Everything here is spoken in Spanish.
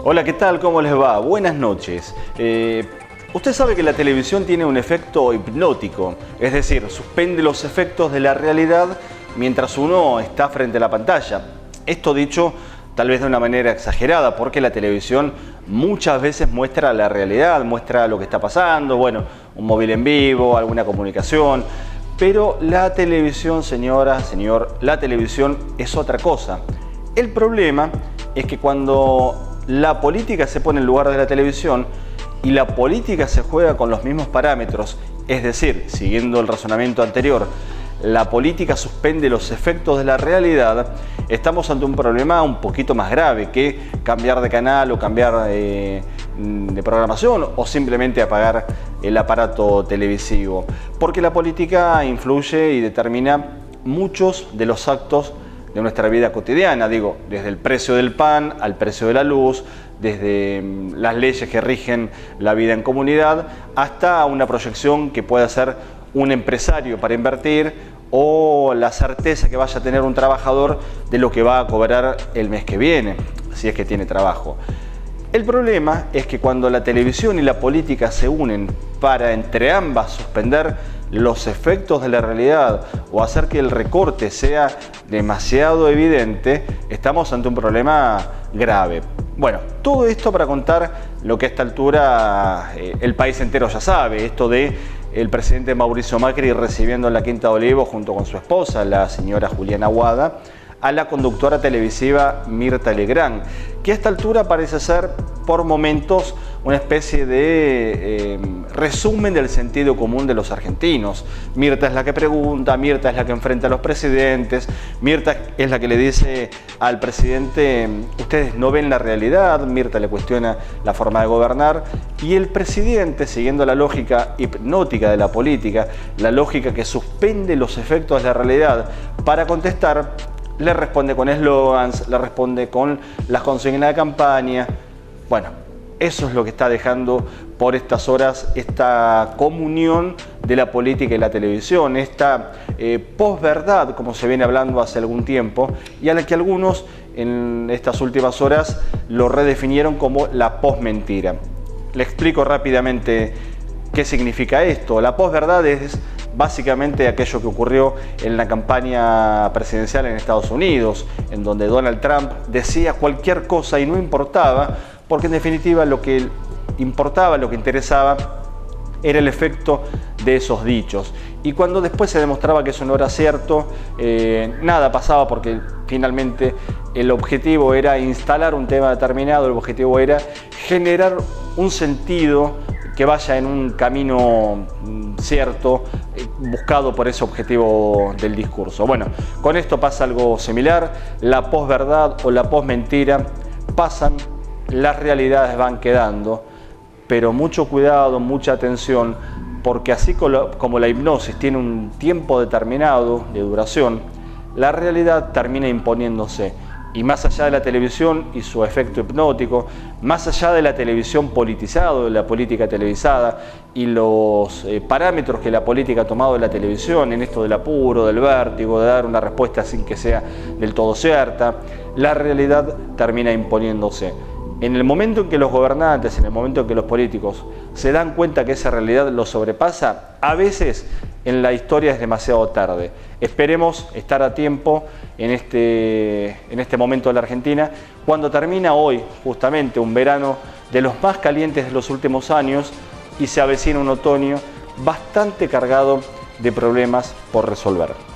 Hola, ¿qué tal? ¿Cómo les va? Buenas noches. Usted sabe que la televisión tiene un efecto hipnótico, es decir, suspende los efectos de la realidad mientras uno está frente a la pantalla. Esto dicho tal vez de una manera exagerada, porque la televisión muchas veces muestra la realidad, muestra lo que está pasando, bueno, un móvil en vivo, alguna comunicación. Pero la televisión, señora, señor, la televisión es otra cosa. El problema es que cuando la política se pone en lugar de la televisión y la política se juega con los mismos parámetros, es decir, siguiendo el razonamiento anterior, la política suspende los efectos de la realidad, estamos ante un problema un poquito más grave que cambiar de canal o cambiar de programación o simplemente apagar el aparato televisivo. Porque la política influye y determina muchos de los actos de nuestra vida cotidiana, digo, desde el precio del pan al precio de la luz, desde las leyes que rigen la vida en comunidad, hasta una proyección que pueda hacer un empresario para invertir o la certeza que vaya a tener un trabajador de lo que va a cobrar el mes que viene, si es que tiene trabajo. El problema es que cuando la televisión y la política se unen para entre ambas suspender los efectos de la realidad o hacer que el recorte sea demasiado evidente, estamos ante un problema grave. Bueno, todo esto para contar lo que a esta altura el país entero ya sabe, esto de el presidente Mauricio Macri recibiendo en la Quinta de Olivos junto con su esposa, la señora Juliana Aguada, a la conductora televisiva Mirta Legrand, que a esta altura parece ser por momentos una especie de resumen del sentido común de los argentinos. Mirta es la que pregunta, Mirta es la que enfrenta a los presidentes, Mirta es la que le dice al presidente, ustedes no ven la realidad, Mirta le cuestiona la forma de gobernar, y el presidente, siguiendo la lógica hipnótica de la política, la lógica que suspende los efectos de la realidad para contestar, le responde con eslogans, le responde con las consignas de campaña. Bueno, eso es lo que está dejando por estas horas esta comunión de la política y la televisión, esta posverdad, como se viene hablando hace algún tiempo, y a la que algunos en estas últimas horas lo redefinieron como la posmentira. Le explico rápidamente qué significa esto. La posverdad es básicamente aquello que ocurrió en la campaña presidencial en Estados Unidos, en donde Donald Trump decía cualquier cosa y no importaba, porque en definitiva lo que importaba, lo que interesaba, era el efecto de esos dichos. Y cuando después se demostraba que eso no era cierto, nada pasaba, porque finalmente el objetivo era instalar un tema determinado, el objetivo era generar un sentido que vaya en un camino cierto, buscado por ese objetivo del discurso. Bueno, con esto pasa algo similar, la posverdad o la posmentira pasan, las realidades van quedando, pero mucho cuidado, mucha atención, porque así como la hipnosis tiene un tiempo determinado de duración, la realidad termina imponiéndose. Y más allá de la televisión y su efecto hipnótico, más allá de la televisión politizada, de la política televisada y los parámetros que la política ha tomado de la televisión en esto del apuro, del vértigo, de dar una respuesta sin que sea del todo cierta, la realidad termina imponiéndose. En el momento en que los gobernantes, en el momento en que los políticos se dan cuenta que esa realidad los sobrepasa, a veces en la historia es demasiado tarde. Esperemos estar a tiempo en este momento de la Argentina, cuando termina hoy justamente un verano de los más calientes de los últimos años y se avecina un otoño bastante cargado de problemas por resolver.